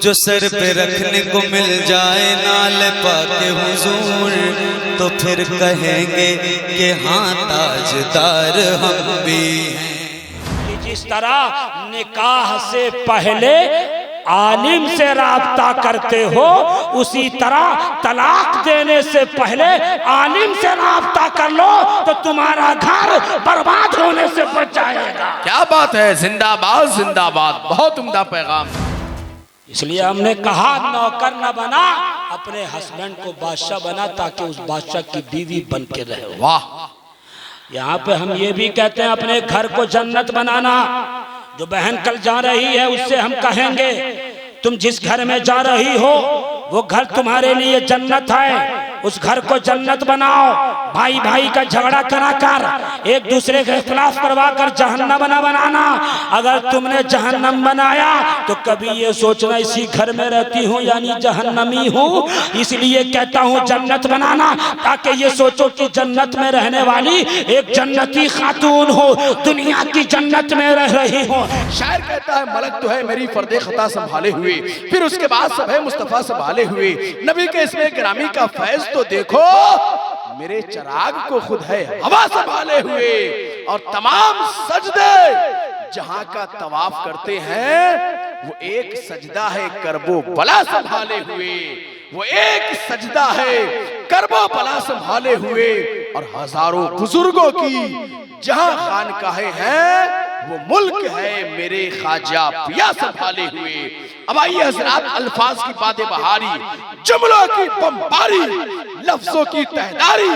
जो सर पे रखने को मिल जाए नाल पाके हुजूर, तो फिर कहेंगे कि हाँ ताजदार हम भी हैं। जिस तरह निकाह से पहले आलिम से राब्ता करते हो, उसी तरह तलाक देने से पहले आलिम से राब्ता कर लो तो तुम्हारा घर बर्बाद होने से बच जाएगा। क्या बात है, जिंदाबाद जिंदाबाद, बहुत उम्दा पैगाम। इसलिए हमने कहा नौकर न बना, अपने हस्बैंड को बादशाह बना ताकि उस बादशाह की बीवी बन के रहे। वाह। यहाँ पे हम ये भी कहते हैं अपने घर को जन्नत बनाना। जो बहन कल जा रही है उससे हम कहेंगे तुम जिस घर में जा रही हो वो घर तुम्हारे लिए जन्नत है, उस घर को जन्नत बनाओ। भाई भाई का झगड़ा करा कर, एक दूसरे के खिलाफ करवा कर जहन्नम न बनाना। अगर तुमने जहन्नम बनाया तो कभी ये सोचना इसी घर में रहती हूँ यानी जहन्नमी हूँ। इसलिए कहता हूँ जन्नत बनाना, ताकि ये सोचो कि जन्नत में रहने वाली एक जन्नती खातून हो, दुनिया की जन्नत में रह रही हो। शायर कहता है मलक तो है मेरी फर्दे खता संभाले हुए, फिर उसके बाद सब है मुस्तफा संभाले हुए। नबी के इसमें गिरामी का फैज तो देखो, मेरे चिराग को खुद है हवा संभाले हुए। और तमाम सजदे जहां का तवाफ करते हैं वो एक सजदा है करबो बला संभाले हुए, वो एक सजदा है करबो बला संभाले हुए। और हजारों बुजुर्गों की जहां खानकाहें हैं वो मुल्क है मेरे ख्वाजा पिया संभाले हुए। अब आइए हजरात, अल्फाज की बातें बहारी, जुमलों की बमबारी, लफ्जों की तहदारी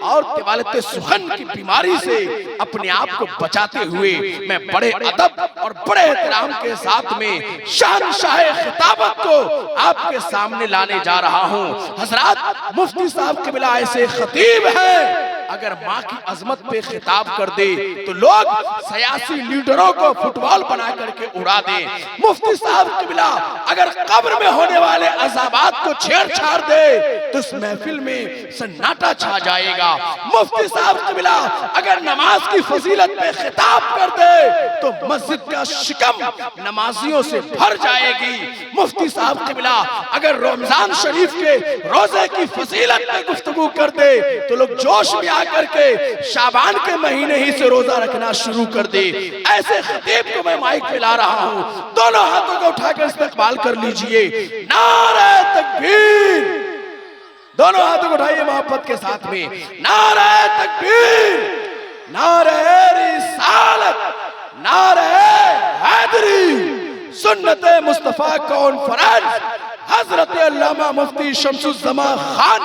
और तिवालत सुखन की बीमारी से अपने आप को बचाते हुए मैं बड़े अदब और बड़े एहतराम के साथ में शहंशाह खिताबत को आपके सामने लाने जा रहा हूँ। हजरात, मुफ्ती साहब क़िबला ऐसे खतीब हैं, अगर माँ की अजमत पे खिताब कर दे तो लोग सियासी लीडरों को फुटबॉल बना करके उड़ा दे। मुफ्ती साहब क़िबला अगर कब्र में होने वाले अज़ाबात को छेड़छाड़ दे तो इस महफिल में सन्नाटा छा जाएगा। मुफ्ती साहब क़िबला अगर नमाज की फजीलत पे खिताब कर दे तो मस्जिद का शिकम नमाजियों से भर जाएगी। मुफ्ती साहब क़िबला अगर रमजान शरीफ के रोजे की फजीलत पे गुफ्तगू कर दे तो लोग जोश में आकर के शाबान के महीने ही से रोजा रखना शुरू कर दे। ऐसे खतीब को मैं माइक पे ला रहा हूँ, दोनों हाथों को उठाकर इस्तकबाल कर लीजिए। नारे तकबीर, दोनों हाथों को उठाइए मोहब्बत के साथ में। नारे तकबीर, नारे रिसालत, नारे हैदरी, सुन्नते मुस्तफा कॉन्फ्रेंस, हजरत अल्लामा मुफ्ती शम्सुज़्ज़मा खान।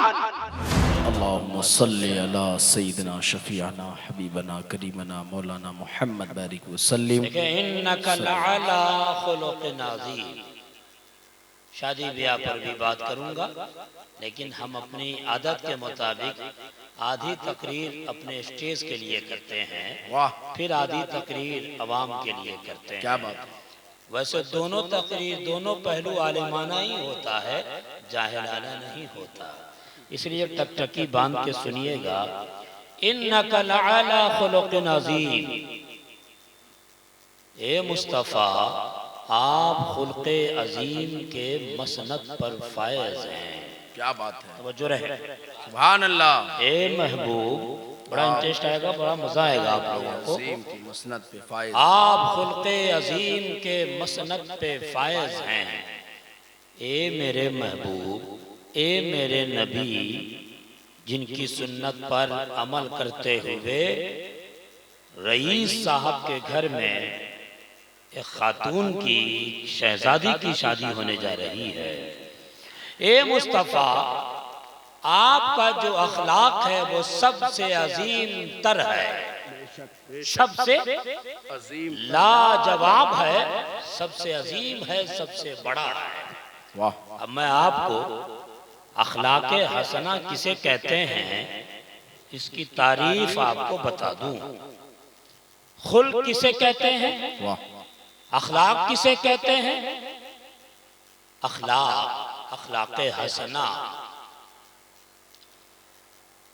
अल्लाहुम्मा सल्ली अला सय्यिदिना शफीअना हबीबना करीमना मौलाना मुहम्मद बारिक वसल्लम। इन्नका लअला खुलुक़िन अज़ीम। शादी ब्याह पर भी बात करूंगा, लेकिन हम अपनी आदत के मुताबिक आधी तकरीर अपने स्टेज के लिए करते हैं, फिर आधी तकरीर अवाम के लिए करते हैं। क्या बात है। वैसे दोनों तकरीर, दोनों पहलू आलिमाना ही होता है, जाहिलाना नहीं होता। इसलिए टकटकी बांध के सुनिएगा। इन्नका लअला खुलुक़िन अज़ीम। ए मुस्तफ़ा, आप खुल्क़े अज़ीम के मसनद पर फायज हैं। क्या बात है, तवज्जो रहे। सुभान अल्लाह। ए महबूब, बड़ा इंटरेस्ट आएगा, बड़ा मजा आएगा आप लोगों को। अज़ीम की मसनद पे फायज, आप खुल्क़े अज़ीम के मसनद पे फायज हैं। ए मेरे महबूब, ए मेरे नबी, जिनकी सुन्नत पर अमल करते हुए रईस साहब के घर में एक खातून की, शहजादी की शादी होने जा रही है। ए मुस्तफ़ा, आपका जो अखलाक है वो सबसे अजीम तर है, सबसे अजीम लाजवाब है, सबसे अजीम है, सबसे बड़ा है। वाह। अब मैं आपको अखलाके हसना किसे कहते हैं इसकी तारीफ आपको बता दूं। खुल्क किसे कहते हैं, वाह। अखलाक किसे कहते हैं। अखलाक, अखलाके हसना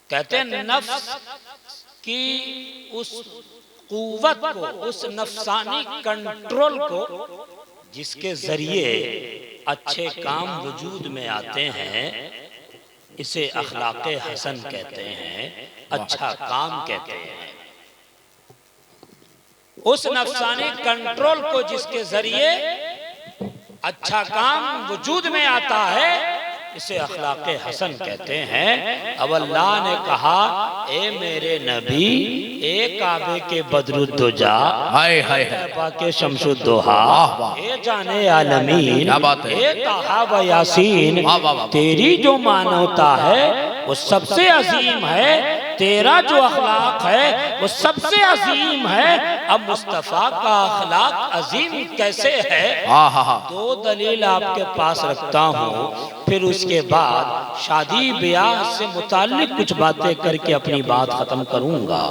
कहते हैं नफ्स की उस कुव्वत को, उस नफसानी कंट्रोल को जिसके जरिए अच्छे काम वजूद में आते हैं, इसे अखलाक़े हसन कहते हैं, अच्छा काम कहते हैं। उस नफ्सानी कंट्रोल को जिसके जरिए अच्छा काम वजूद में आता है, इसे अखलाक़े हसन कहते हैं। अब अल्लाह ने कहा, ए मेरे नबी, ए काबे के बदरुद्दोजा, हाय हाय के शमसुद्दोहा, ए जाने आलमीन, ए ताहा व यासीन, तेरी जो मानवता है वो सबसे अजीम है, तेरा जो अखलाक है वो सबसे अजीम है। अब मुस्तफ़ा का अखलाक अजीम कैसे है? दो दलील आपके पास रखता हूँ, फिर उसके बाद शादी ब्याह से मुताल्लिक कुछ बातें करके अपनी बात खत्म करूंगा।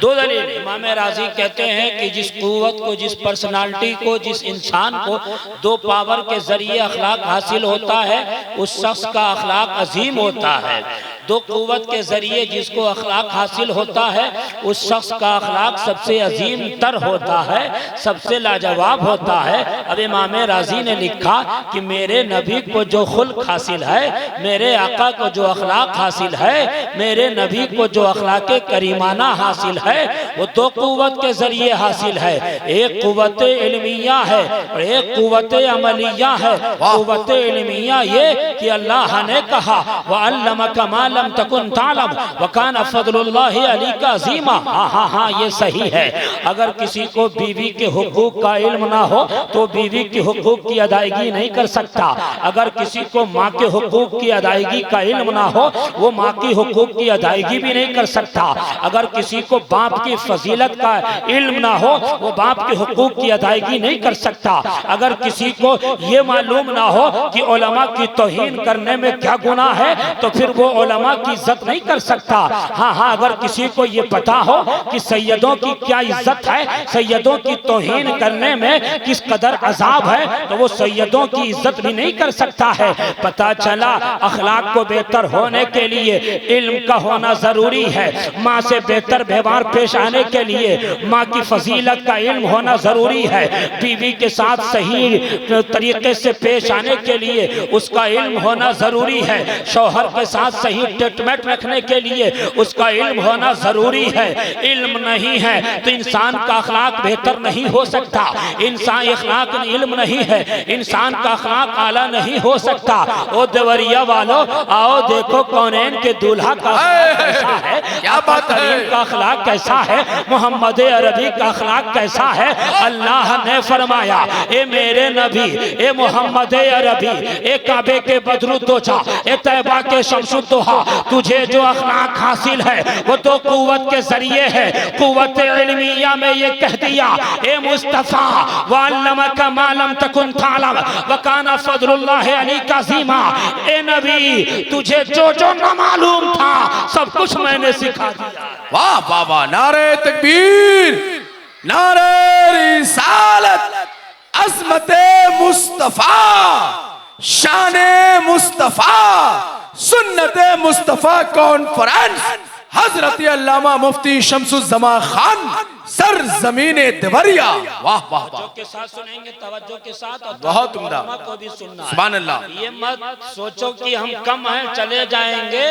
दो दलील। इमाम राजी कहते हैं कि जिस कुव्वत को, जिस पर्सनालिटी को, जिस इंसान को दो पावर के जरिए अखलाक हासिल होता है, उस शख्स का अखलाक अजीम होता है। दो कुव्वत के जरिए जिसको अखलाक हासिल होता है, उस शख्स का अखलाक सबसे अजीम तर होता है, सबसे लाजवाब होता है। अब इमाम राजी ने लिखा कि मेरे नबी को जो खुल्क हासिल है, मेरे आका को जो अखलाक हासिल है, मेरे नबी को जो अखलाक करीमाना हासिल है, वो दो कुव्वत के जरिए हासिल है। एक कुव्वत इल्मिया है और एक कुव्वत अमलिया है। कुव्वत इल्मिया ये कि अल्लाह ने कहा, वअल्लमका मा लम तकुन तालम वकान फज़लुल्लाहि अलैका अज़ीमा। हाँ, ये सही है। अगर किसी को बीवी के हुकूक का इल्म ना हो तो बीवी के हुकूक की अदायगी नहीं कर सकता। अगर किसी को माँ के हुकूक की अदायगी का इल्म ना हो, वो माँ की हुकूक की अदायगी भी नहीं कर सकता। अगर किसी को बाप की फजीलत का इल्म ना हो, वो बाप के हुकूक की अदायगी नहीं कर सकता। अगर किसी को ये मालूम ना हो कि उलमा की तौहीन करने में क्या गुनाह है, तो फिर वो उलमा की इज्जत नहीं कर सकता। हाँ, अगर किसी को ये पता हो कि सैयदों की क्या इज्जत है, सैयदों की तौहीन करने में किस कदर अजाब है, तो वो सैयदों की इज्जत भी नहीं कर सकता है। पता चला अखलाक को बेहतर होने के लिए इल्म का होना जरूरी है। माँ से बेहतर व्यवहार पेश आने के लिए माँ की फजीलत का इल्म होना जरूरी है। बीवी के साथ सही तरीके से पेश आने के लिए उसका इल्म होना जरूरी है। शौहर के साथ सही ट्रीटमेंट रखने के लिए उसका इल्म होना जरूरी है। इल्म नहीं है तो इंसान का अखलाक बेहतर नहीं हो सकता। इंसान अखलाक इल्म नहीं है, इंसान का अखलाक आला नहीं हो सकता। ओ देवरिया वालों, आओ देखो कौनैन के दूल्हा का कैसा है, क्या बात है, का अखलाक कैसा है, मोहम्मद अरबी का अखलाक कैसा है। अल्लाह ने फरमाया, ए मेरे नबी, ए मोहम्मद अरबी, ए काबे के बदरुद्दोजा, ए तैबा के शमसुद्दोहा, तुझे जो अखलाक हासिल है वो तो कुव्वत के जरिए है। कुव्वत इल्मिया में ये कह दिया, ए मुस्तफा वअल्लमका मा लम तकुन तालम वकाना फज़लुल्लाहि अलैका अज़ीमा। ए नबी, तुझे जो जो न मालूम था सब कुछ मैंने सिखा दिया। वाह वाह वाह, नारे तकबीर, नारे रिसालत, अज़मते मुस्तफा, शाने मुस्तफा, सुन्नते मुस्तफा कॉन्फ्रेंस, हजरत अल्लामा मुफ्ती शम्सुज़्ज़मा खान, सर जमीने देवरिया। वाह वाह वाह, के साथ सुनेंगे, तवज्जो के साथ, और बहुत उम्दा को भी सुनना है। सुभान अल्लाह। ये मत सोचो कि हम कम हैं चले जाएंगे।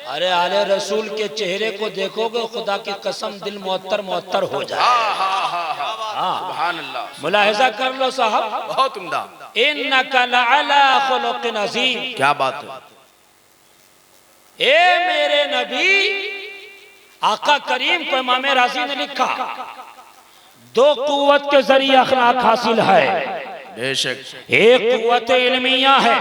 अरे आले रसूल के चेहरे को देखोगे, खुदा की कसम दिल मुअत्तर मुअत्तर हो जाए। सुभान अल्लाह, मुलाहिजा कर लो साहब, बहुत उम्दा। इन्नका लअला खुलुक़िन अज़ीम। क्या बात है। ए मेरे नबी, आका करीम को इमाम राजी ने लिखा, दो कुव्वत के जरिए अखलाक हासिल है। बेशक एक कुव्वत इल्मिया है,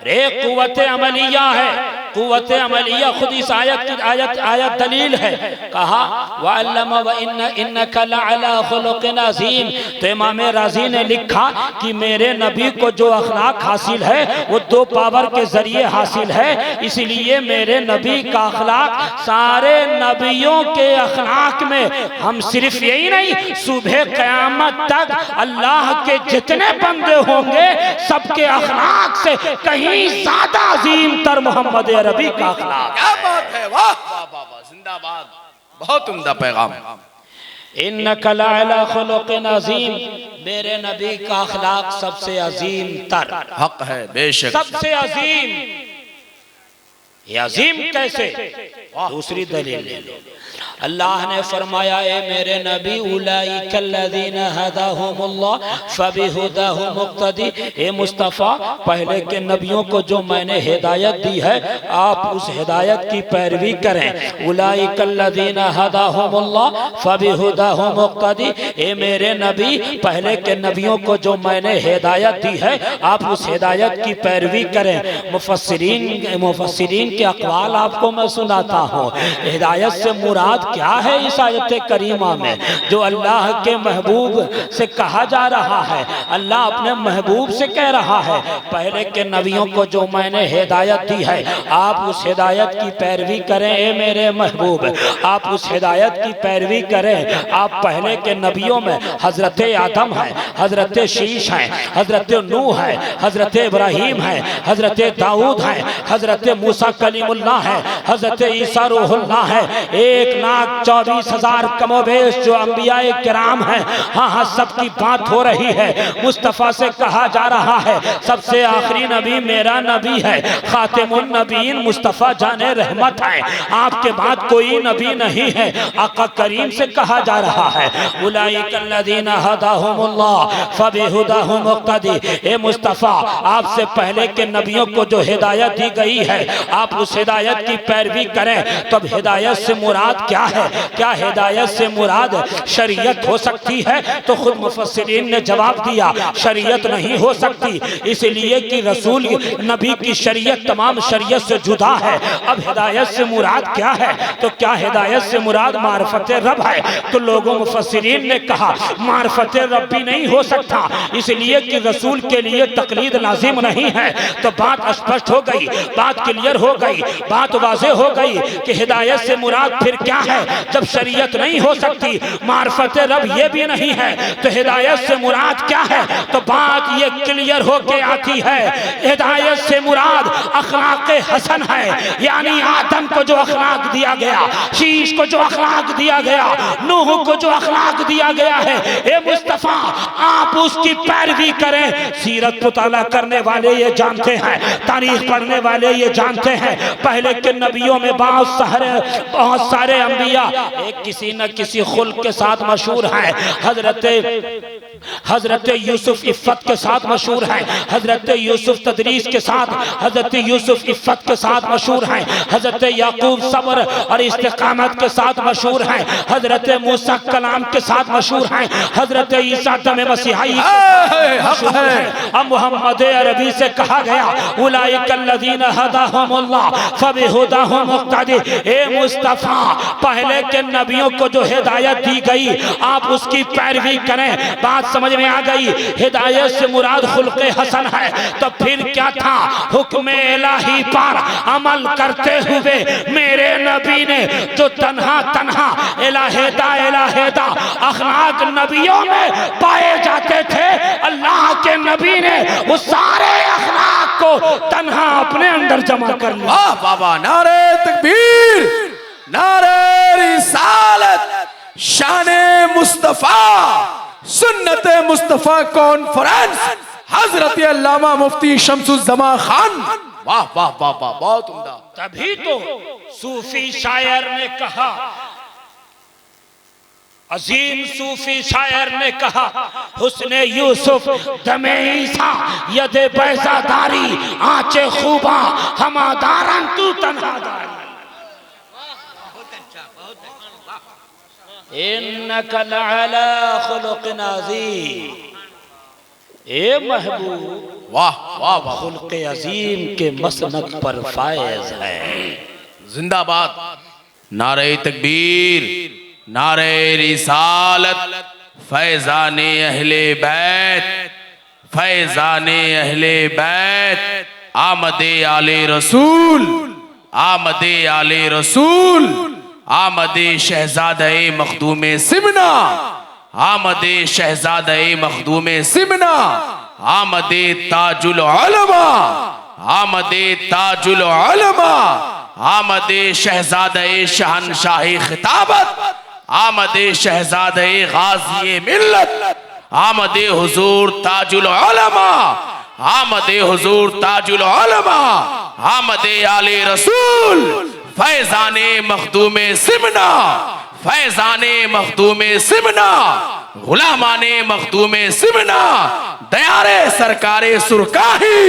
एक कुव्वत अमलिया है। कुव्वत अमलिया खुद इस आयत की आयत दलील है। कहा वअल्लमा व इन्नका लअला खुलुक़िन अज़ीम। तो इमाम राजी ने लिखा कि मेरे नबी को जो अखलाक हासिल है वो दो पावर के जरिए हासिल है। इसलिए मेरे नबी का अखलाक सारे नबियों के अखलाक में, हम सिर्फ यही नहीं, सुबह क़यामत तक अल्लाह के जितने बंदे होंगे सबके अखलाक से कहीं ज्यादा अजीम तर मोहम्मद अरबी का अखलाक। क्या बात है, वाह वाह वाह, जिंदाबाद, बहुत उम्दा पैगाम। इन्नका लअला खुलुक़िन अज़ीम, मेरे नबी का अखलाक सबसे अजीम तर हक है, बेशक सबसे अजीम। ये अजीम कैसे? दूसरी दलील ले लो। अल्लाह ने फरमाया ए मेरे नबी उलाइकल्लज़ीना हदाहुमुल्लाह फबिहुदाहु मुक्तदी, ए मुस्तफ़ा पहले के नबियों को जो मैंने हिदायत दी है आप उस हिदायत की पैरवी करें। उलाइकल्लज़ीना हदाहुमुल्लाह फबिहुदाहु मुक्तदी, ए मेरे नबी पहले के नबियों को जो मैंने हिदायत दी है आप उस हिदायत की पैरवी करें। मुफस्सिरीन के अक़वाल आपको मैं सुनाता हूँ। हिदायत से मुराद क्या है इस आयत करीमा में? जो अल्लाह के महबूब से कहा जा रहा है, अल्लाह अपने महबूब से कह रहा है पहले के नबियों को जो मैंने हिदायत दी है आप उस हिदायत की पैरवी करें। ए मेरे महबूब आप उस हिदायत की पैरवी करें। आप पहले के नबियों में हजरत आदम है, हजरत शीश है, हजरत नूह है, हजरत इब्राहीम है, हजरत दाऊद है, हजरत मूसा कलीमुल्लाह है, हजरत ईसा रूहुल्लाह है। 1,24,000 कमोबेश जो अंबियाए किराम हैं, हाँ हाँ सबकी बात हो रही है। मुस्तफ़ा से कहा जा रहा है सबसे आखिरी नबी मेरा नबी है, खातिमुन नबीन मुस्तफ़ा जाने रहमत है, आपके बाद कोई नबी नहीं है। आका करीम से कहा जा रहा है उलाइकल्लज़ीना हदाहुमुल्लाह फबिहुदाहु मुक्तदी, ए मुस्तफ़ा आपसे पहले के नबियों को जो हिदायत दी गई है आप उस हिदायत की पैरवी करें। तब हिदायत से मुराद क्या है? क्या हिदायत से मुराद शरीयत हो सकती है? तो खुद मुफस्सिरीन ने जवाब दिया शरीयत नहीं हो सकती, इसलिए कि रसूल नबी की शरीयत तमाम शरीयत से जुदा है। अब हिदायत से मुराद क्या है? तो क्या हिदायत से मुराद मार्फत रब है? तो लोगों मुफस्सिरीन ने कहा मार्फत रब भी नहीं हो सकता, इसलिए कि रसूल के लिए तकलीद लाजिम नहीं है। तो बात स्पष्ट हो गई, बात क्लियर हो गई, बात वाज़ेह हो गई कि हिदायत से मुराद फिर क्या है? जब शरीयत नहीं हो सकती, मार्फत रब ये भी नहीं है, तो हिदायत से मुराद क्या है? तो बात ये क्लियर होके आती है हिदायत से मुराद अखलाक हसन है, यानी आदम को जो अखलाक दिया गया, शीश को जो अखलाक दिया गया, नूह को जो अखलाक दिया गया है, ए मुस्तफ़ा आप उसकी पैरवी करें। सीरत मुताला करने वाले ये जानते हैं, तारीख पढ़ने वाले ये जानते हैं पहले के नबियों में बहुत सारे अंबिया एक किसी न किसी खुल्क के साथ मशहूर हैं। हजरत यूसुफ इफ़्फ़त के साथ मशहूर हैं, हजरत यूसुफ तदरीस के साथ, हजरत यूसुफ इफ़्फ़त के साथ मशहूर हैं, हजरत याकूब सब्र और इस्तिकामत के साथ मशहूर हैं, हजरत मूसा कलाम के साथ मशहूर हैं, हजरत ईसा दम मसीहाई मशहूर हैं। अब मोहम्मद अरबी से कहा गया उलाइकल्लज़ीना हदाहुमुल्लाह फबिहुदाहु मुक्तदी, ए मुस्तफ़ा पहले के नबियों को जो हिदायत दी गई आप उसकी पैरवी करें। बात समझ में आ गई? हिदायत से मुराद खुल्क़े हसन है, तो फिर क्या था? हुक्म इलाही पर अमल करते हुए मेरे नबी ने जो तन्हा तन्हा इलाहेदा अखलाक नबियों में पाए जाते थे, अल्लाह के नबी ने उस सारे अखलाक को तन्हा अपने अंदर जमा कर लिया। वाह बाबा, नारे तकबीर, नारे रिसालत, शाने मुस्तफ़ा, सुन्नत मुस्तफ़ा कॉन्फ्रेंस, हजरत अल्लामा मुफ्ती शम्सुज़्ज़मा खान। वाह वाह वाह वाह, बहुत उम्दा। तभी तो सूफी शायर ने कहा, अजीम सूफी शायर ने कहा हुस्ने यूसुफ दमे ईसा यदे बैज़ादारी आंचे खूबा हमादारन तू तन्हादारी। इन्नका लअला खुलुक़िन अज़ीम, ए महबूब वाह वाह वाह, खुल्क़े अज़ीम के मसनद पर फायज है। जिंदाबाद, नारे तकबीर, नारे रिसालत, फैज़ाने अहले बैत, फैज़ाने अहले बैत, आमदे आले रसूल, आमदे आले रसूल, आमदे शहजादे मखदूमे सिमना, आमदे शहजादे मखदूमे सिमना, आमदे ताजुल उलमा, आमदे ताजुल उलमा, आमदे शहजादे शहनशाही खिताबत, आमदे शहजादे गाज़ी मिल्लत, आमदे हुजूर ताजुल उलमा, आमदे हुजूर ताजुल उलमा, आमदे आले रसूल, फैजाने मखदूमे सिमना, फैजाने मखदूमे सिमना, गुलामाने मखदूमे सिमना, दयारे सरकारे सुरकाही,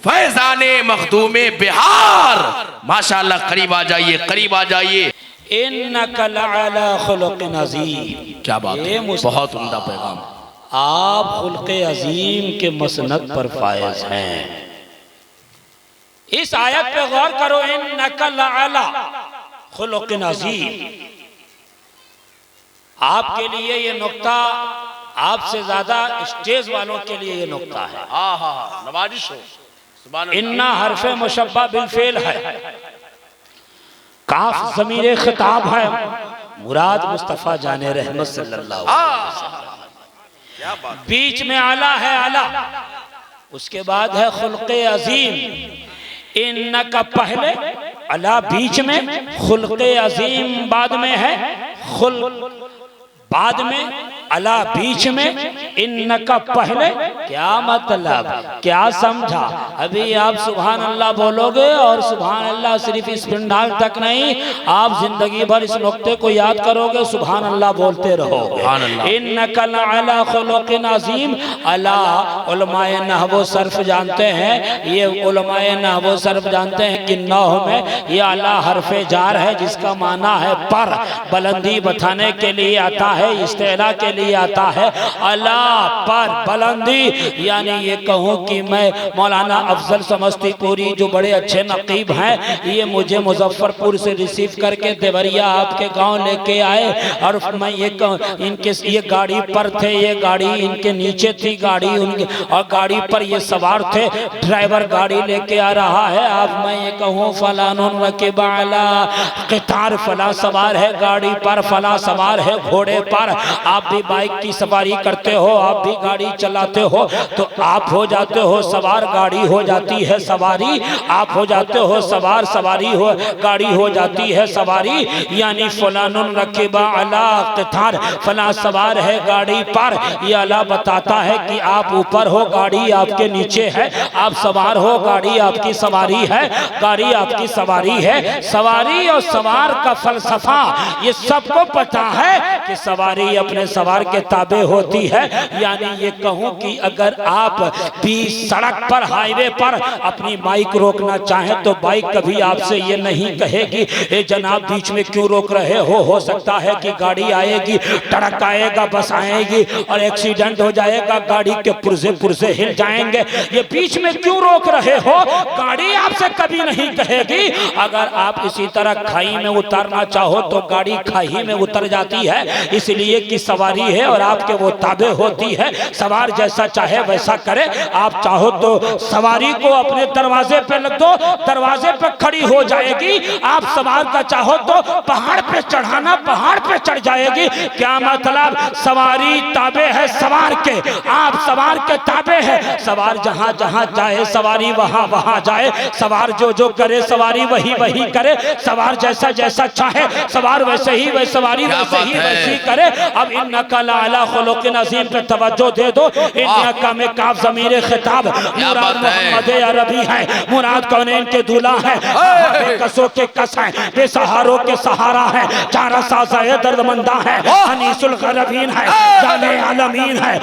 फैजाने मखदूमे बिहार। माशाअल्लाह, करीब आ जाइए, करीब आ जाइए। इन्नका लअला खुलुक़िन अज़ीम। क्या बात है, बहुत उम्दा पैगाम। आप खुल्क़े अजीम के मसनद पर फायज हैं। इस आयत पे गौर करो, इन्नका लअला खुलुक़िन अज़ीम। आपके लिए ये नुक्ता, आपसे ज्यादा स्टेज वालों के लिए ये नुक्ता है। नवाजिश हो। इन्ना हरफ मुशब्बा बिलफेल है, काफ ज़मीर खिताब है, मुराद मुस्तफ़ा जाने रहमत सल्लल्लाहु अलैहि वसल्लम। बीच में आला है, आला, उसके बाद है खुल्क़े अजीम। इन्ना का पहले, अला बीच में, खुल्क़े अजीम बाद में है, खुल बाद में, अला बीच में, इन्नका पहले। क्या मतलब, क्या समझा? अभी आप सुभान अल्लाह बोलोगे और सुभान अल्लाह सिर्फ इस पिंडाल तक नहीं, आप जिंदगी भर इस नुक्ते को याद करोगे, सुभान अल्लाह बोलते रहोगे। इन्नका लअला खुलुक़िन अज़ीम। अला उलमाए नहव व सर्फ जानते हैं, ये उलमाए नहव व सर्फ जानते हैं कि नहव में ये अला हरफे जार है, जिसका माना है पर, बुलंदी बताने के लिए आता है, इस्तेला के लिए आता है। अला पर बुलंदी, यानी ये कहूँ कि मैं मौलाना अफजल समस्तीपुरी जो बड़े अच्छे नकीब हैं, ये मुझे मुजफ्फरपुर से रिसीव करके देवरिया आपके गांव लेके आए, और मैं ये कहूँ, इनके ये गाड़ी पर थे, ये गाड़ी इनके नीचे थी गाड़ी उनके, और गाड़ी पर ये सवार थे, ड्राइवर गाड़ी लेके आ रहा है। आप मैं ये कहूँ फलानुन रकिबा अला क़ितार, फला सवार है गाड़ी पर, फला सवार है घोड़े पर। आप भी बाइक की सवारी करते हो, आप भी गाड़ी चलाते हो, तो आप हो जाते हो सवार, गाड़ी हो जाती है सवारी, आप हो जाते हो सवार, सवारी हो, गाड़ी हो जाती है सवारी। यानी फलानुन रकिबा अला क़ितार, फला सवार है गाड़ी पर। ये अला बताता है कि आप ऊपर हो, गाड़ी आपके नीचे है, आप सवार हो, गाड़ी आपकी सवारी है, गाड़ी आपकी सवारी है। सवारी और सवार का फलसफा ये सबको पता है कि सवारी अपने सवार के ताबे होती है। यानी ये कहूँ कि अगर आप भी सड़क पर, हाईवे पर अपनी बाइक रोकना चाहें, तो बाइक कभी आपसे ये नहीं कहेगी ए जनाब बीच में क्यों रोक रहे हो सकता है कि गाड़ी आएगी, ट्रक आएगा, बस आएगी और एक्सीडेंट हो जाएगा, गाड़ी के पुर्जे हिल जाएंगे, ये बीच में क्यों रोक रहे हो, गाड़ी आपसे कभी नहीं कहेगी। अगर आप इसी तरह खाई में उतरना चाहो तो गाड़ी खाई में उतर जाती है, इसलिए कि सवारी है और आपके वो ताबे होती है। सवार जैसा चाहे वैसा करे। आप चाहो तो सवारी को अपने दरवाजे पे लग दो, दरवाजे पे खड़ी हो जाएगी। आप सवार का चाहो तो पहाड़ पे चढ़ाना, पहाड़ पे चढ़ जाएगी। क्या मतलब, सवारी ताबे है सवार के, आप सवार के ताबे है। सवार जहां जहां जाए सवारी वहां वहां जाए, सवार जो जो करे सवारी वही वही करे, सवार जैसा जैसा चाहे सवार वैसे ही वै सवारी वैसे ही वैसी करे। अब इन्नका लअला खुलुक़िन अज़ीम पे तवज्जो दे दो। इन्नका में काफ ज़मीर खिताब, मुराद मोहम्मद अरबी है, मुराद कौनैन के दूल्हा है, बेकसों के कस है, बेसहारों के सहारा है, चारा साज़ाए दर्दमंदा है, अनीसुल गरबीन है, जाने आलमीन है,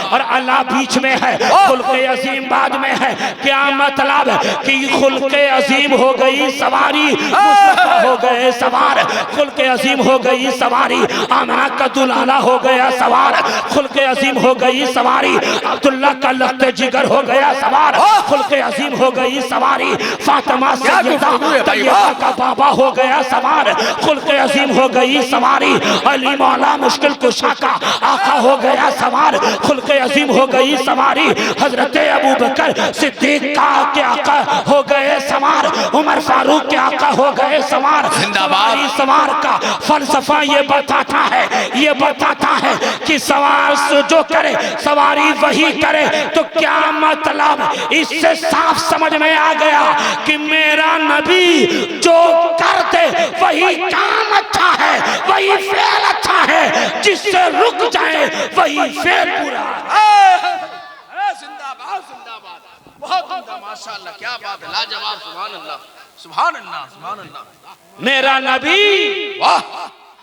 और अल्लाह बीच में है, खुल्क़े अज़ीम बाद में है। क्या मतलब कि खुल्क़े अज़ीम हो गई सवारी, मुस्तफ़ा हो गए सवार, खुल्क़े अज़ीम हो गई सवारी, आमना का दुल्हा हो गया सवार, खुल्क़े अज़ीम हो गई सवारी, अब्दुल्ला का लख्ते जिगर हो गया सवार, खुल्क़े अज़ीम हो गई सवारी, फातिमा सैयदा तैयबा का बाबा हो गया सवार, खुल्क़े अज़ीम हो गई सवारी, अली मौला मुश्किल कुशा का आका हो गया सवार, खुल्क़े अज़ीम हो गई सवारी, हजरत अबू बकर सिद्दीक का के आका हो गए सवार, उमर फारूक के आका हो गए सवार। सवार का फलसफा ये बताता है ये बताता है कि सवार जो करे सवारी वही करे। तो क्या मतलब? इससे साफ समझ में आ गया कि मेरा नबी जो करते वही काम अच्छा है, वही फेल अच्छा है, जिससे रुक जाए वही फेल पूरा। जिंदाबाद जिंदाबाद, बहुत उम्दा, माशाअल्लाह, क्या बात है, लाजवाब, सुभान अल्लाह सुभान अल्लाह सुभान अल्लाह। मेरा नबी, वाह,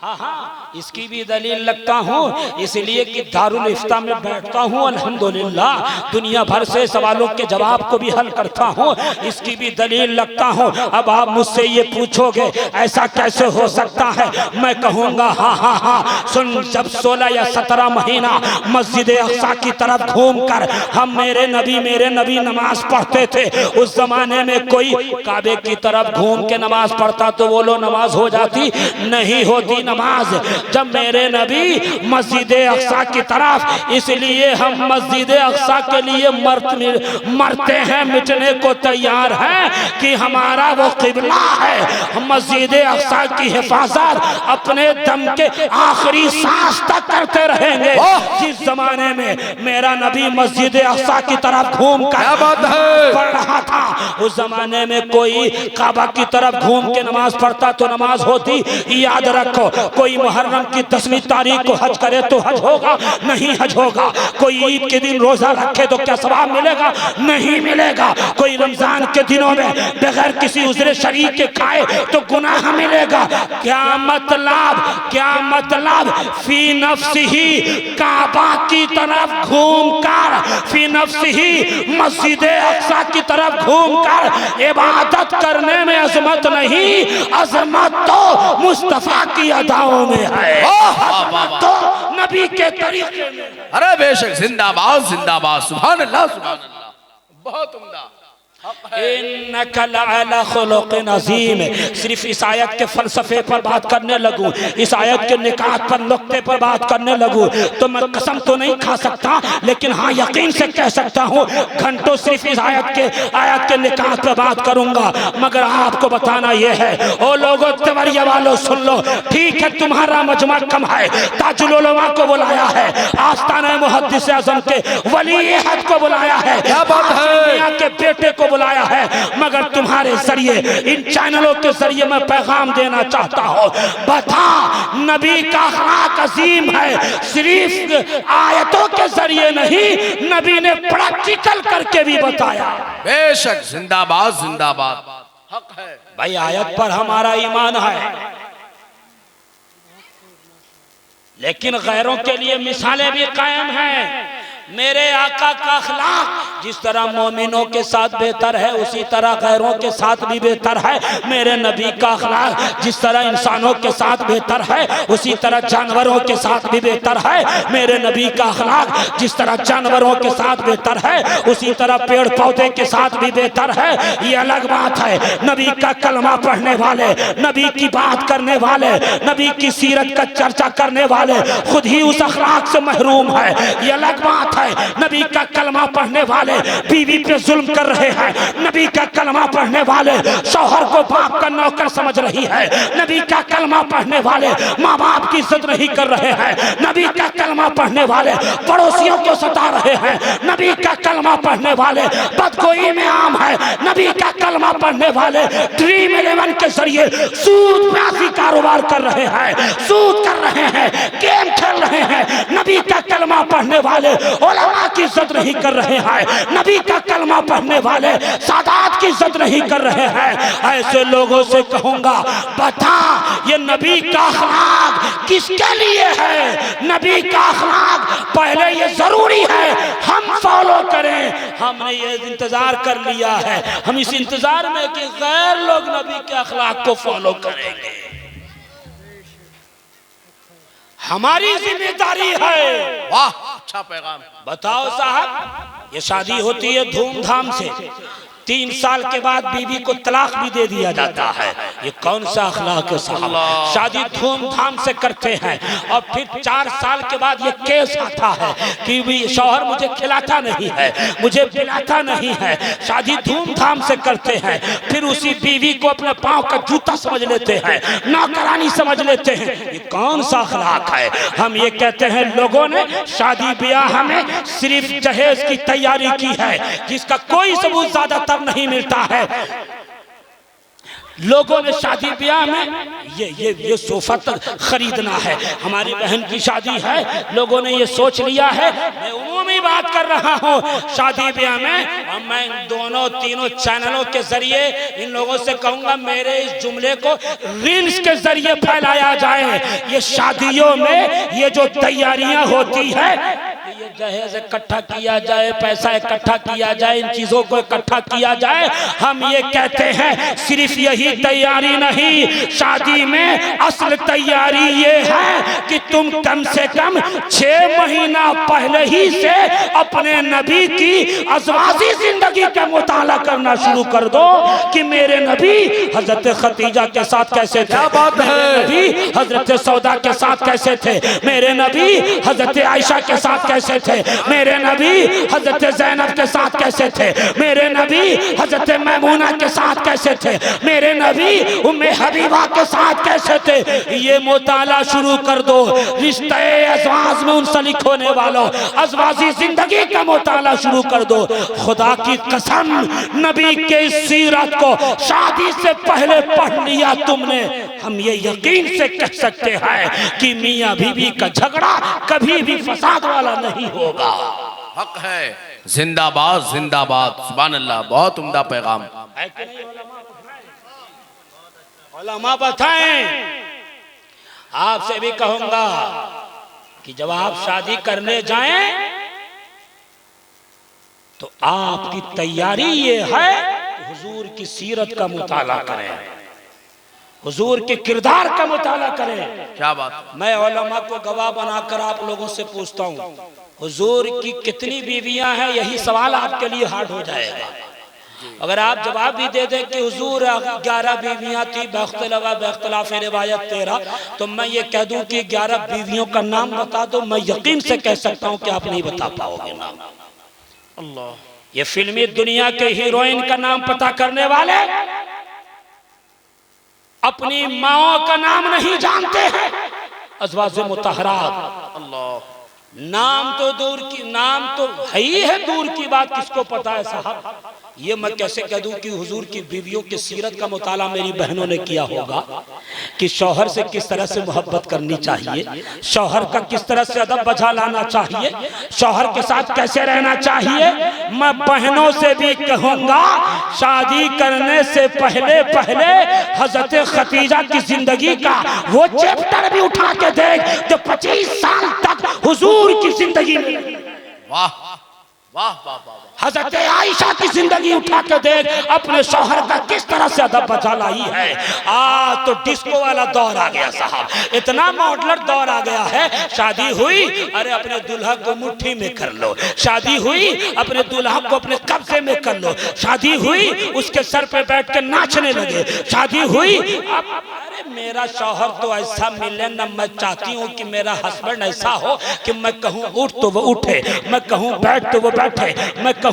हाँ हाँ, इसकी भी दलील लगता हूँ इसलिए कि दारुल इफ्ता में बैठता हूँ, अल्हम्दुलिल्लाह दुनिया भर से सवालों के जवाब को भी हल करता हूँ, इसकी भी दलील लगता हूँ। अब आप मुझसे ये पूछोगे ऐसा कैसे हो सकता है, मैं कहूँगा हाँ हाँ हाँ सुन, जब 16 या 17 महीना मस्जिद अक्सा की तरफ घूमकर हम मेरे नबी नमाज पढ़ते थे। उस जमाने में कोई काबे की तरफ घूम के नमाज पढ़ता तो वो लो नमाज हो जाती, नहीं होती नमाज। जब मेरे नबी मस्जिद अक्सा की तरफ, इसलिए हम मस्जिद अक्सा के लिए मरते हैं, मिटने को तैयार हैं कि हमारा वो किबला है। हम मस्जिद अक्सा की हिफाजत अपने दम के आखिरी सांस तक करते रहेंगे। जिस जमाने में मेरा नबी मस्जिद अक्सा की तरफ घूम कर पढ़ रहा था, उस जमाने में कोई काबा की तरफ घूम के नमाज पढ़ता तो नमाज होती। याद रखो, कोई मुहर्रम की 10वीं तारीख को हज करे तो हज होगा? नहीं हज होगा। कोई ईद के दिन रोजा रखे तो क्या सवाब मिलेगा? नहीं मिलेगा। कोई रमजान के दिनों में बगैर किसी उज़्र शरीय के खाए तो गुनाह मिलेगा। क्या मतलब? क्या मतलब? फी नफ्सिही काबा की तरफ घूमकर, फी नफ्सिही मस्जिद अक्सा की तरफ घूमकर इबादत करने में अजमत नहीं, अजमत तो मुस्तफा की अदाओं में है, तो नबी के तरीके में। अरे बेशक, जिंदाबाद जिंदाबाद, सुभान अल्लाह सुभान अल्लाह, बहुत उम्दा। सिर्फ इस आयत के फलसफे पर बात करने लगूं, इस आयत के निकात पर, नुक्ते पर बात करने लगूं तो मैं कसम तो नहीं खा सकता, लेकिन हाँ यकीन से कह सकता हूँ घंटों सिर्फ इस आयत के निकात पर बात करूंगा। मगर आपको बताना यह है, ओ लोगों तवरिया वालों सुन लो, ठीक है तुम्हारा मजमा कम है, ताजुल उलमा को बुलाया है, आस्ताना मुहद्दिस आज़म के वली अहद को बुलाया है, क्या बात है, के बेटे को बुलाया है, मगर तुम्हारे जरिए, इन चैनलों के जरिए मैं पैगाम देना चाहता हूँ। बता, नबी का अखलाक अजीम है, सिर्फ आयतों के जरिए नहीं, नबी ने प्रैक्टिकल करके भी बताया। बेशक, जिंदाबाद जिंदाबाद, हक है भाई, आयत पर हमारा ईमान है, लेकिन गैरों के लिए मिसालें भी कायम हैं। मेरे आका का अखलाक जिस तरह मोमिनों के साथ बेहतर है, उसी तरह गैरों के साथ भी बेहतर है। मेरे नबी का अखलाक जिस तरह इंसानों के साथ बेहतर है, उसी तरह जानवरों के साथ भी बेहतर है। मेरे नबी का अखलाक जिस तरह जानवरों के साथ बेहतर है, उसी तरह पेड़ पौधे के साथ भी बेहतर है। ये अलग बात है। नबी का कलमा पढ़ने वाले, नबी की बात करने वाले, नबी की सीरत का चर्चा करने वाले खुद ही उस अखलाक से महरूम है, ये अलग बात है। नबी का कलमा पढ़ने वाले बीवी पे जुल्म कर रहे हैं, नबी का कलमा पढ़ने वाले शौहर को बाप का नौकर समझ रही है, नबी का कलमा पढ़ने वाले माँ बाप की इज्जत नहीं कर रहे हैं, नबी का कलमा पढ़ने वाले पड़ोसियों को सता रहे हैं, नबी का कलमा पढ़ने वाले बदगोई में आम है, नबी का कलमा पढ़ने वाले ड्रीम 11 के जरिए सूद प्यासी कारोबार कर रहे हैं, सूद कर रहे हैं, गेम खेल रहे हैं। नबी का कलमा पढ़ने वाले उलमा की इज्जत नहीं कर रहे हैं, नबी का कलमा पढ़ने वाले सादात की इज्जत नहीं कर रहे हैं। ऐसे लोगों से कहूंगा, बता ये नबी का अखलाक किसके लिए है? नबी का अखलाक पहले ये जरूरी है हम फॉलो करें। हमने ये इंतजार कर लिया है, हम इस इंतजार में कि गैर लोग नबी के अखलाक को फॉलो करेंगे। हमारी जिम्मेदारी है। वाह, अच्छा पैगाम। बताओ साहब, ये शादी होती है धूमधाम से, 3 साल के बाद बीवी को तलाक भी दे दिया जाता है। ये कौन सा अखलाक है साहब? शादी धूमधाम से करते हैं और फिर 4 साल के बाद ये केस आता है कि भी शौहर मुझे खिलाता नहीं है, मुझे पिलाता नहीं है। शादी धूमधाम से करते हैं, फिर उसी बीवी को अपने पांव का जूता समझ लेते हैं, नौकरानी समझ लेते हैं। ये कौन सा अखलाक है? हम ये कहते हैं लोगों ने शादी ब्याह में सिर्फ जहेज की तैयारी की है, जिसका कोई सबूत ज्यादातर नहीं मिलता है। लोगों ने शादी ब्याह में ये सोफा तक खरीदना है। हमारी बहन की शादी है, लोगों ने ये सोच लिया है। मैं उम्मी बात कर रहा हूँ, शादी ब्याह में और मैं दोनों तीनों चैनलों के जरिए इन लोगों से कहूंगा मेरे इस जुमले को रील्स के जरिए फैलाया जाए। ये शादियों में ये जो तैयारियां होती है, ये जहेज इकट्ठा किया जाए, पैसा इकट्ठा किया जाए, इन चीजों को इकट्ठा किया जाए। हम ये कहते हैं सिर्फ यही तैयारी नहीं, शादी में असल तैयारी ये है कि तुम कम से कम 6 महीना पहले ही से अपने नबी की अज़वाजी जिंदगी का मुताला करना शुरू कर दो कि मेरे नबी हजरत खतीजा के साथ कैसे थे, क्या बात है, नबी हजरत सौदा के साथ कैसे थे, मेरे नबी हजरत आयशा के साथ कैसे थे, मेरे नबी हजरत ज़ैनब के साथ कैसे थे, मेरे नबी हजरत मैमूना के साथ कैसे थे, मेरे नबी उम्मे हबीबा के साथ कैसे थे। ये मुताला शुरू कर दो। रिश्ते अज़वाज में उनसलिक होने वालों, अज़वाजी जिंदगी का मुताला शुरू कर दो। खुदा की कसम, नबी के सीरत को शादी से पहले पढ़ लिया तुमने, हम ये यकीन से कह सकते हैं कि मियाँ बीवी का झगड़ा कभी भी फसाद वाला नहीं होगा। हक है। जिंदाबाद जिंदाबाद, सुभान अल्लाह। बहुत उम्दा पैगाम। उलमा बताएं। आपसे भी कहूंगा कि जब आप शादी करने जाएं तो आपकी तैयारी ये है कि हुजूर की सीरत का मुताला करें, हुजूर के किरदार का मुताला करें। क्या बात। मैं उलमा को गवाह बनाकर आप लोगों से पूछता हूँ, हुजूर की कितनी बीवियां हैं? यही सवाल आपके लिए हार्ड हो जाएगा। अगर आप जवाब भी दे दें कि हुजूर 11 बीवियां थी, बख्तलाफ रिवायत 13, तो मैं ये कह दूं कि 11 बीवियों का नाम बता दो, मैं यकीन से कह सकता हूं कि आप नहीं बता पाओगे नाम। अल्लाह। ये फिल्मी दुनिया के हीरोइन का नाम पता करने वाले अपनी माओ का नाम नहीं जानते हैं। अज़वाज मुतहरात। अल्लाह। नाम तो दूर की, नाम तो है ही है, दूर की बात किसको पता है साहब। ये मैं कैसे कह दूं कि हुजूर की बीवियों की सीरत का मुताला मेरी बहनों ने किया होगा कि शौहर से किस तरह से मोहब्बत करनी चाहिए, शौहर का किस तरह से अदब बजा लाना चाहिए, शौहर के साथ कैसे रहना चाहिए। मैं बहनों से भी कहूंगा, शादी करने से पहले पहले हजरत खतीजा की जिंदगी का वो चैप्टर भी उठा के देख जो 25 साल तक हुजूर की जिंदगी में। वाह वाह वाह वाह। हजरत आयशा की जिंदगी उठा के देख, अपने शौहर का किस तरह से अदब बचा लाई है। तो डिस्को वाला दौर आ गया साहब, इतना मॉडलर दौर आ गया है। शादी हुई, अरे अपने दुल्हा को मुट्ठी में कर लो, शादी हुई अपने दुल्हा को अपने कब्जे में कर लो, शादी हुई उसके सर पे बैठ के नाचने लगे, शादी हुई अब अरे मेरा शौहर तो ऐसा मिले ना, मैं चाहती हूँ कि मेरा हस्बैंड ऐसा हो कि मैं कहूँ उठ तो वो उठे, मैं कहूँ बैठ तो वो बैठे, मैं कहूँ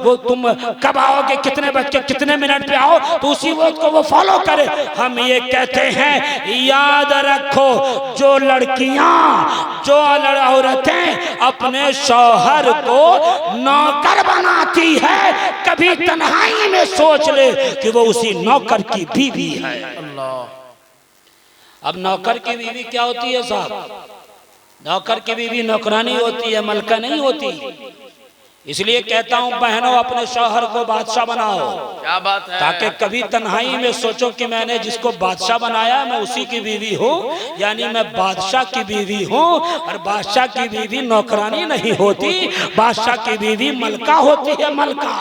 वो तुम कब आओगे, कितने बज के कितने मिनट पे आओ, तो उसी वक्त को वो फॉलो करे। हम ये कहते हैं, याद रखो जो लड़कियां, जो औरतें अपने शौहर को नौकर बनाती है, कभी तन्हाई में सोच ले कि वो उसी नौकर की बीवी है। अल्लाह। अब नौकर की बीवी क्या होती है साहब? नौकर की बीवी नौकरानी होती है, मलका नहीं होती। इसलिए कहता हूं बहनों, अपने शौहर को बादशाह बनाओ। क्या बात है। ताकि कभी तन्हाई में सोचो कि मैंने जिसको बादशाह बनाया मैं उसी की बीवी हूँ, यानी मैं बादशाह की बीवी हूँ। और बादशाह की बीवी नौकरानी नहीं होती, बादशाह की बीवी मलका होती है, मलका।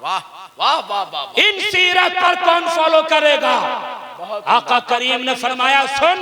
वाह वाह वाह वाह। इन सीरत पर कौन फॉलो करेगा? आका करीम ने फरमाया, सुन,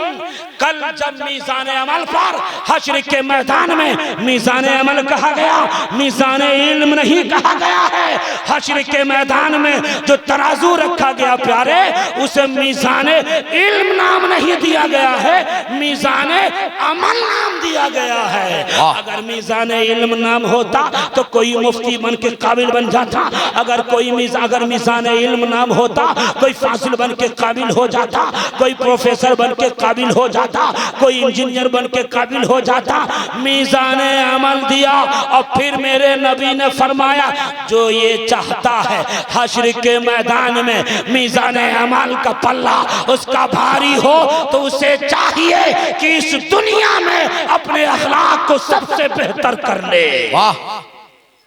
कल जब मीज़ान अमल पर हश्र के मैदान में मीज़ान अमल कहा गया, मीज़ान इल्म नहीं कहा गया है। हश्र के मैदान में जो तराजू रखा गया प्यारे, उसे मीज़ान इल्म नाम नहीं दिया गया है, मीज़ान अमल नाम दिया गया है। अगर मीज़ान इल्म नाम होता तो कोई मुफ्ती बन के काबिल बन जाता, अगर मीज़ान इल्म नाम होता कोई फासिल बन के काबिल हो जाता, कोई प्रोफेसर बन के काबिल हो जाता, कोई इंजीनियर बन के काबिल हो जाता। मीज़ान अमल दिया और फिर मेरे नबी ने फरमाया जो ये चाहता है हश्र के मैदान में मीज़ान अमल का पल्ला उसका भारी हो, तो उसे चाहिए कि इस दुनिया में अपने अखलाक को सबसे बेहतर कर ले। वाह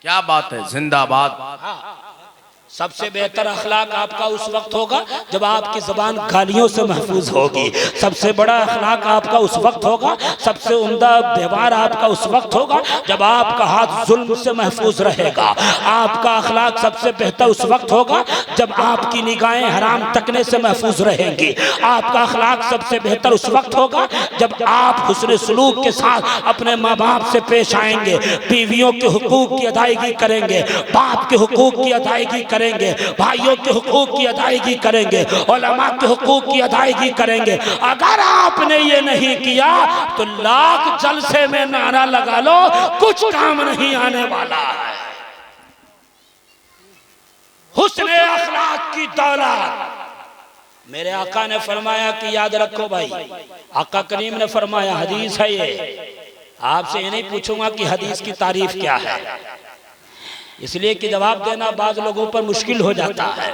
क्या बात है, जिंदाबाद। सबसे बेहतर अखलाक आपका उस वक्त होगा जब आपकी ज़बान गालियों से महफूज होगी। सबसे बड़ा अखलाक आपका उस वक्त होगा, सबसे उम्दा व्यवहार आपका उस वक्त होगा जब आपका हाथ जुल्म से महफूज रहेगा। आपका अखलाक सबसे बेहतर उस वक्त होगा जब आपकी निगाहें हराम तकने से महफूज रहेंगी। आपका अखलाक सबसे बेहतर उस वक्त होगा जब आप हुस्न सलूक के साथ अपने माँ बाप से पेश आएंगे, बीवियों के हुकूक की अदायगी करेंगे, बाप के हुकूक की अदायगी करेंगे, भाइयों के हुकूक की अदायगी करेंगे, उलमा के हुकूक की अदायगी करेंगे। अगर आपने ये नहीं किया तो लाख जलसे में नारा लगा लो, कुछ काम नहीं आने वाला है। हुस्ने अखलाक की दौलत। मेरे आका ने फरमाया कि याद रखो भाई, आका करीम ने फरमाया, हदीस है ये, आपसे ये नहीं पूछूंगा कि हदीस की तारीफ क्या है, इसलिए कि जवाब देना बाज लोगों पर मुश्किल हो जाता है।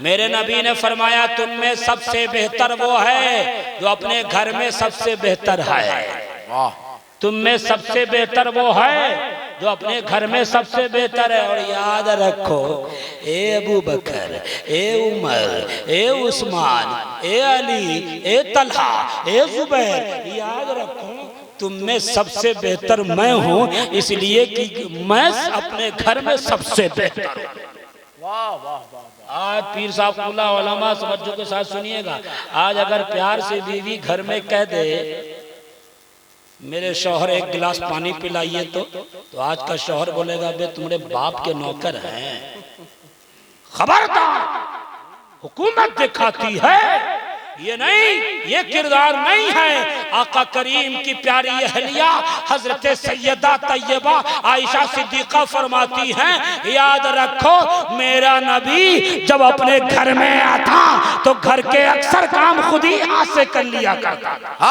मेरे नबी ने फरमाया तुम में सबसे बेहतर वो है जो अपने घर में सबसे बेहतर है। तुम में सबसे बेहतर वो है जो अपने घर में सबसे बेहतर है। और याद रखो, ए अबू बकर, ए उमर, ए उस्मान, ए अली, ए तलहा, ए जुबैर, याद रखो तुम में सबसे बेहतर मैं हूं, इसलिए कि मैं अपने घर में सबसे बेहतर हूं। वाह वाह वाह। आज पीर साहब कुल्ला उलमा समझो के साथ सुनिएगा, आज अगर प्यार से बीवी घर में कह दे मेरे शौहर एक गिलास पानी पिलाइए तो आज का शौहर बोलेगा बे तुम्हारे बाप के नौकर हैं। खबरदार, हुकूमत दिखाती है, ये नहीं, ये किरदार नहीं है। आका करीम की प्यारी अहलिया हजरत सैयदा तैयबा आयशा सिद्दीका फरमाती हैं, याद रखो मेरा नबी जब अपने घर में आता तो घर के अक्सर काम खुद ही हाथ से कर लिया करता था।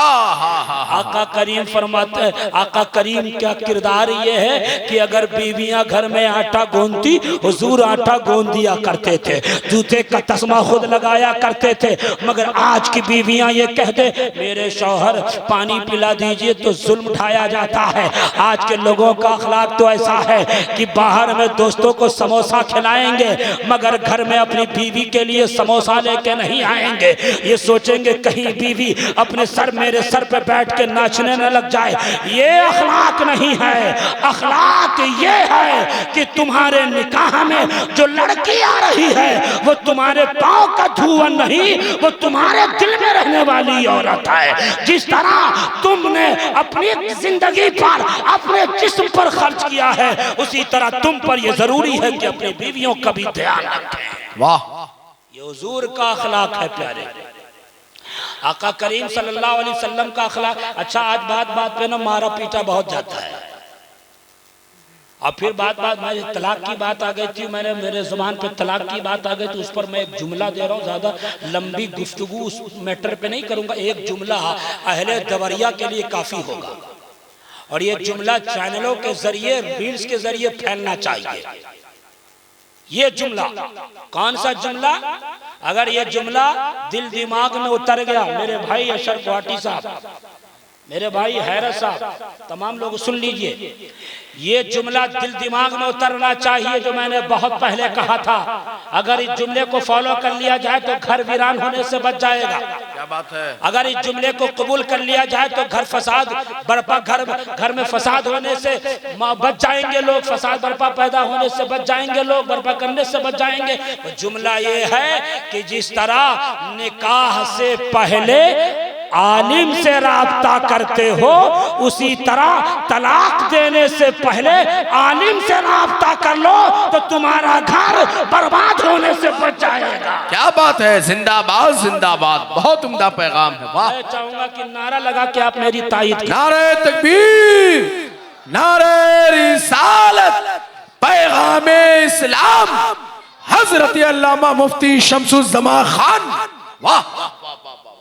आका करीम फरमाते, आका करीम का किरदार ये है कि अगर बीवियां घर में आटा गूंथती, हुजूर आटा गूंथ दिया करते थे, जूते का तस्मा खुद लगाया करते थे। मगर आज की बीवियां ये कह दे मेरे शौहर पानी पिला दीजिए तो जुल्म उठाया जाता है। आज के लोगों का अखलाक तो ऐसा है कि बाहर में दोस्तों को समोसा खिलाएंगे मगर घर में अपनी बीवी के लिए समोसा लेके नहीं आएंगे। ये सोचेंगे कहीं बीवी अपने सर मेरे सर पे बैठ के नाचने न लग जाए। ये अखलाक नहीं है। अखलाक ये है कि तुम्हारे निकाह में जो लड़की आ रही है वो तुम्हारे पांव का धुआं नहीं, वो तुम्हारे दिल में रहने वाली औरत है। जिस तरह तुमने अपनी जिंदगी पर अपने जिस्म पर खर्च किया है, उसी तरह तुम पर यह जरूरी है कि अपनी बीवियों का भी ध्यान रखें। वाह, ये हुजूर का अखलाक है प्यारे। आका करीम सल्लल्लाहु अलैहि वसल्लम का अखलाक। अच्छा, आज बात पे ना मारा पीटा बहुत जाता है। और फिर बात में तलाक की बात आ गई थी, मैंने मेरे जुबान पे तलाक की बात आ गई तो उस पर मैं एक जुमला दे रहा हूँ। ज्यादा लंबी गुफ्तगू उस मैटर पे नहीं करूंगा। एक जुमला अहले दवरिया के लिए काफी होगा और ये जुमला चैनलों के जरिए, रील्स के जरिए फैलना चाहिए। ये जुमला, कौन सा जुमला? अगर ये जुमला दिल दिमाग में उतर गया, मेरे भाई अशरफ गुवाहाटी साहब, मेरे भाई हैरत साहब, तमाम लोग सुन लीजिए। ये जुमला दिल दिमाग में उतरना चाहिए जो मैंने बहुत पहले कहा था। अगर इस जुमले को फॉलो कर लिया जाए तो घर वीरान होने से बच जाएगा। क्या बात है? अगर इस जुमले को कबूल कर लिया जाए तो घर फसाद बर्पा, घर में फसाद होने से बच जाएंगे लोग, फसाद बर्पा पैदा होने से बच जाएंगे लोग, बर्पा करने से बच जाएंगे। तो जुमला ये है कि जिस तरह निकाह से पहले आलिम से राब्ता करते हो, उसी तरह तलाक देने से पहले आलिम से राब्ता कर लो तो तुम्हारा घर बर्बाद होने से बच जाएगा। क्या बात है, जिंदाबाद जिंदाबाद, बहुत उम्दा पैगाम है। वाह, मैं चाहूंगा कि नारा लगा के आप मेरी तायीद करें। नारे तकबीर, नारे रिसालत, पैगाम इस्लाम, हजरत अल्लामा मुफ्ती शमसुज़्ज़मा खान। वाह,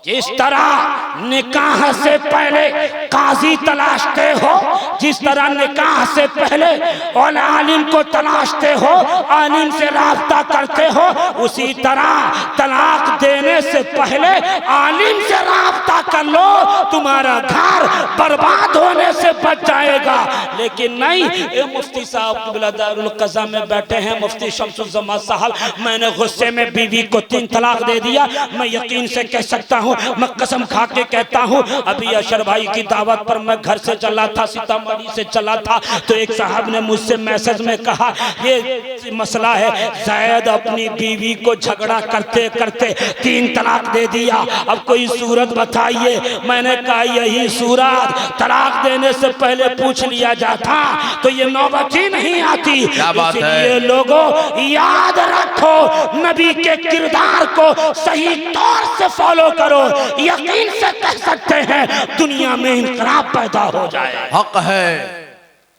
जिस तरह निकाह से पहले काजी तलाशते हो, जिस तरह निकाह से पहले और आलिम को तलाशते हो, आलिम से राब्ता करते हो, उसी तरह तलाक देने से पहले आलिम से राब्ता कर लो, तुम्हारा घर बर्बाद होने से बच जाएगा। लेकिन नहीं, ये मुफ्ती साहब दारुल क़ज़ा में बैठे हैं, मुफ्ती शमसुज़्ज़मा साहब, मैंने गुस्से में बीवी को 3 तलाक दे दिया। मैं यकीन से कह सकता हूँ, मैं कसम खा के कहता हूँ, अभी अशर भाई की दावत पर मैं घर से चला था, सीतामढ़ी से चला था, तो एक साहब ने मुझसे मैसेज में कहा ये मसला है, ज़ैद अपनी बीवी को झगड़ा करते करते 3 तलाक दे दिया, अब कोई सूरत बताइए। मैंने कहा यही सूरत तलाक देने से पहले पूछ लिया जाता तो ये नौबत ही नहीं आती। इसलिए लोगों याद रखो, नबी के किरदार को सही तौर से फॉलो करो, यकीन से कह सकते हैं दुनिया में इनकलाब पैदा हो जाए। हक है।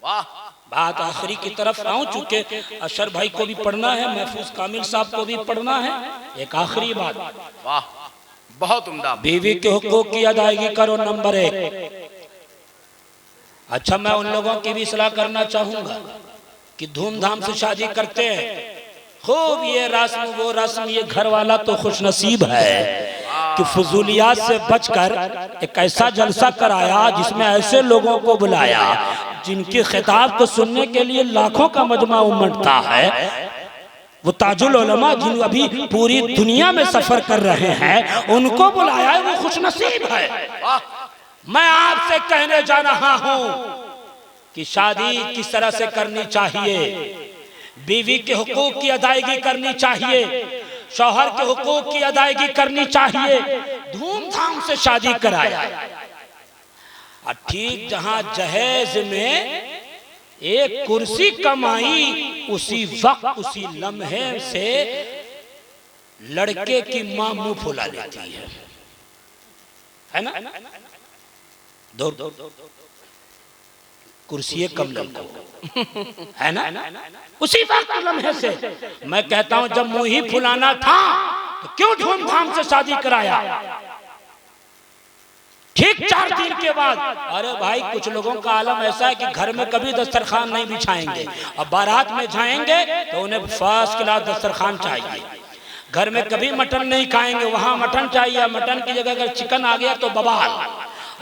वाह, बात आखिरी की तरफ आऊं, चूंकि अशर भाई को भी पढ़ना है, महफूज कामिल साहब को भी पढ़ना है। एक आखिरी बात, वाह, बहुत उम्दा। बीवी के हुकूक की अदायगी करो, नंबर 1। अच्छा, मैं उन लोगों की भी सलाह करना चाहूंगा कि धूमधाम से शादी करते हैं, खूब ये रस्म वो रस्म, ये घर वाला तो खुशनसीब है कि फजूलियात से बचकर एक ऐसा जलसा कराया जिसमें ऐसे लोगों को बुलाया जिनके खिताब को सुनने के लिए लाखों का मजमा उमड़ता है। वो ताजुल उलमा जिन अभी पूरी दुनिया में सफर कर रहे हैं, उनको बुलाया है, वो खुशनसीब है। मैं आपसे कहने जा रहा हूं कि शादी किस तरह से करनी चाहिए, बीवी के हुकूक की अदायगी करनी चाहिए, शौहर के हुकूक की अदायगी करनी चाहिए, धूमधाम से शादी कराया। और ठीक जहां जहेज में एक कुर्सी कमाई, उसी वक्त उसी लम्हे से लड़के की मां मुंह फुला लेती है ना? दौड़ कुर्सी कमलम को, है ना? उसी वक्त लम्हे से मैं कहता हूं, जब मुंह ही फुलाना था तो क्यों धूमधाम से शादी कराया? ठीक 4 दिन के बाद, अरे भाई कुछ लोगों का आलम ऐसा है कि घर में कभी दस्तरखान नहीं बिछाएंगे, और बारात में जाएंगे तो उन्हें फर्स्ट क्लास दस्तरखान चाहिए। घर में कभी मटन नहीं खाएंगे, वहां मटन चाहिए, मटन की जगह अगर चिकन आ गया तो बवाल,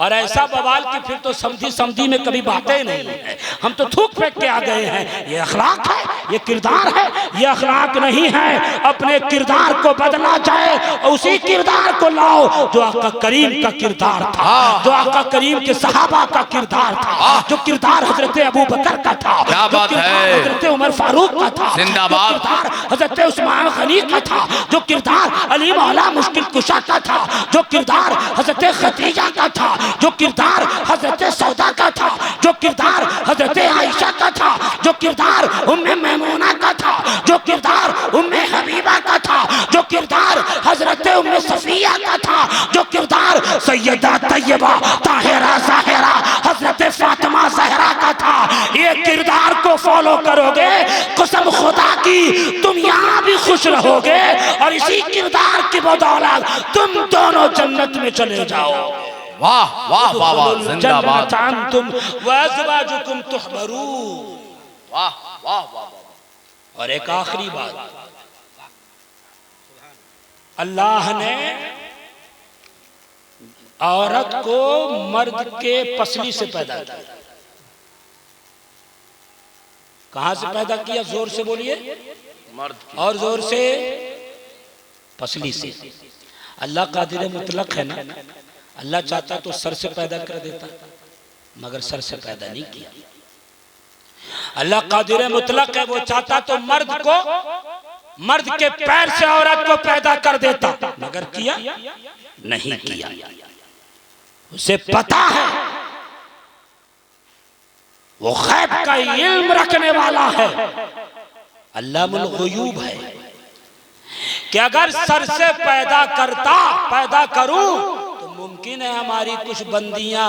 और ऐसा बवाल कि फिर तो समझी में कभी बातें नहीं है, हम तो थूक फेंक के आ गए हैं। ये अखलाक है, ये किरदार है, ये अखलाक नहीं है। अपने किरदार को बदला जाए और उसी किरदार को लाओ जो आका करीम का किरदार था, जो आका करीम के सहाबा का किरदार था, जो किरदार हजरत अबू बकर का था, जो किरदार हजरत उमर फारूक का था, जो किरदार हजरत उस्मान गनी का था, जो किरदार अली मौला मुश्किल कुशा का था, जो किरदार हजरत खदीजा का था, जो किरदार हजरत सौदा का था, जो किरदार हजरत आयशा का था, जो किरदार उम्मे मैमूना का था, जो किरदार उम्मे हबीबा का था, जो किरदार हजरत उम्मे सफिया का था, जो किरदार सैयदा तैयबा ताहिरा ज़ाहिरा हजरत फातिमा ज़हरा का था। ये किरदार को फॉलो करोगे, कसम खुदा की तुम यहाँ भी खुश रहोगे, और इसी किरदार की बदौलत तुम दोनों जन्नत में चले जाओ। वाह वाह वाह वाह, जिंदाबाद। तुम वज़वाजुकुम तुहबरून। वाह वाह वाह। और एक आखिरी बात, अल्लाह ने औरत को मर्द के पसली से पैदा किया। कहां से पैदा किया? जोर से बोलिए। मर्द और जोर से, पसली से। अल्लाह कादिर मुतलक है ना, अल्लाह चाहता तो सर से पैदा कर देता, मगर सर से पैदा नहीं किया। अल्लाह कादिर मुतलक है, वो चाहता तो मर्द के पैर से औरत को पैदा कर देता, मगर किया नहीं किया। उसे पता है, वो गैब का इल्म रखने वाला है, अल्लामुल गुयूब है कि अगर सर से पैदा करूं तो मुमकिन है हमारी कुछ बंदियां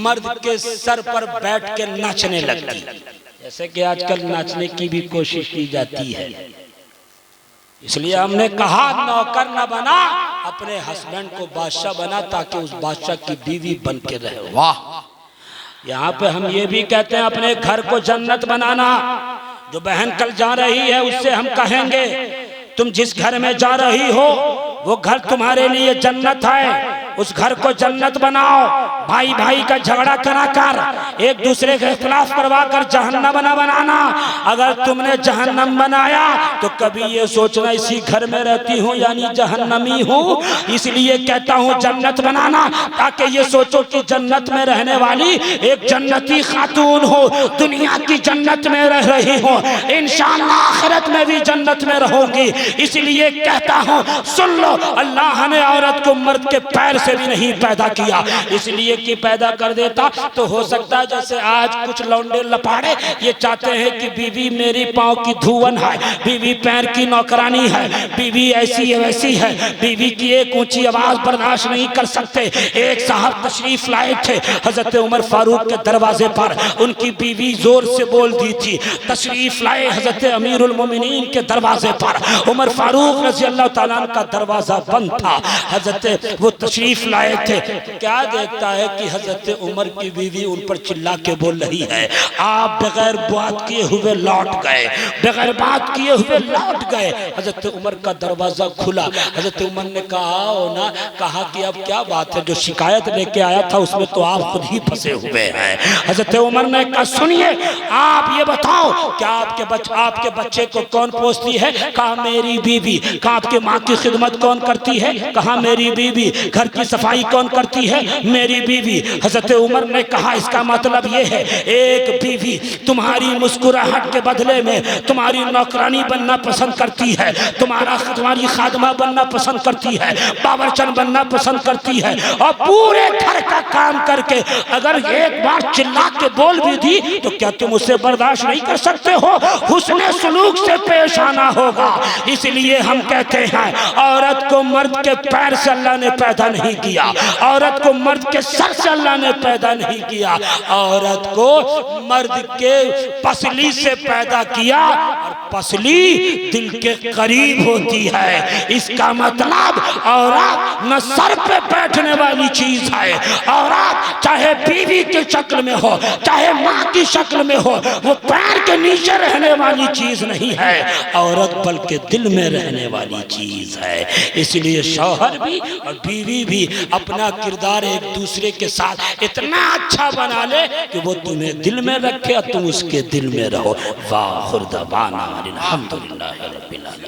मर्द के सर पर बैठ के नाचने लगती, जैसे कि आजकल नाचने की भी कोशिश की जाती है। इसलिए हमने कहा नौकर न बना, अपने हस्बैंड को बादशाह बना ताकि उस बादशाह की बीवी बन के रहे। वाह। यहाँ पे हम ये भी कहते हैं अपने घर को जन्नत बनाना। जो बहन कल जा रही है उससे हम कहेंगे तुम जिस घर में जा रही हो वो घर तुम्हारे लिए जन्नत है, उस घर को जन्नत बनाओ। भाई भाई का झगड़ा करा कर, एक दूसरे के खिलाफ करवा कर जहन्नम न बनाना। अगर तुमने जहन्नम बनाया तो कभी ये सोचना इसी घर में रहती हूँ यानी जहन्नमी हूँ। इसलिए कहता हूँ जन्नत बनाना, ताकि ये सोचो कि जन्नत में रहने वाली एक जन्नती खातून हो, दुनिया की जन्नत में रह रही हो, इंशाअल्लाह आखिरत में भी जन्नत में रहोगी। इसलिए कहता हूँ सुन लो, अल्लाह ने औरत को मर्द के पैर से भी नहीं पैदा किया, इसलिए कि पैदा कर देता तो हो सकता है जैसे आज कुछ लौंडे लपाड़े ये चाहते हैं कि बीवी मेरी पाँव की धुवन है, बीवी पैर की नौकरानी है, बीवी ऐसी है वैसी है, बीवी की एक ऊंची आवाज बर्दाश्त नहीं कर सकते। एक साहब तशरीफ लाए थे हजरत उमर फारूक के दरवाजे पर, उनकी बीवी जोर से बोल दी थी। तशरीफ लाए हजरत अमीरुल मोमिनीन के दरवाजे पर, उमर फारूक रज़ी अल्लाह तआला अन्हु का दरवाजा बंद था, हजरत वो तशरीफ लाए थे। क्या देखता है कि हजरत उमर की बीवी उन पर चिल्ला के बोल रही है, आप बगैर बात किए हुए लौट गए, बगैर बात किए हुए लौट गए। हजरत उमर का दरवाजा खुला, हजरत उमर ने कहा ना, कहा कि अब क्या बात है, जो शिकायत लेके आया था उसमें तो आप खुद ही फंसे हुए हैं। हजरत उमर ने कहा सुनिए, आप ये बताओ क्या आपके बच्चे को कौन पोसती है? कहा मेरी बीवी। कहा आपकी माँ की खिदमत कौन करती है? कहा मेरी बीवी। घर की सफाई कौन करती है? मेरी बीवी। हजरत उमर ने कहा इसका मतलब ये है एक बीवी तुम्हारी मुस्कुराहट के बदले में तुम्हारी नौकरानी बनना पसंद करती है, तुम्हारी खादमा बनना पसंद करती है, बावर्चन बनना पसंद करती है, और पूरे घर का काम करके अगर एक बार चिल्ला के बोल भी दी तो क्या तुम उसे बर्दाश्त नहीं कर सकते हो? हुस्ने सुलूक से पेश आना होगा। इसलिए हम कहते हैं औरत को मर्द के पैर से अल्लाह ने पैदा नहीं किया, औरत को मर्द के सर से अल्लाह ने पैदा नहीं किया, औरत को मर्द के पसली से पैदा किया, और पसली दिल के करीब होती है। इसका मतलब औरत न सर पे बैठने वाली चीज है, औरत चाहे बीवी की शक्ल में हो चाहे माँ की शक्ल में हो, वो पैर के नीचे रहने वाली चीज नहीं है औरत, बल्कि दिल में रहने वाली चीज है। इसलिए शौहर भी और बीवी भी अपना किरदार एक दूसरे के साथ इतना अच्छा बना ले कि वो तुम्हें दिल में रखे और तुम उसके दिल में रहो। वाह खुर्दाबाना अल्हम्दुलिल्लाह रब्बिल आलमीन।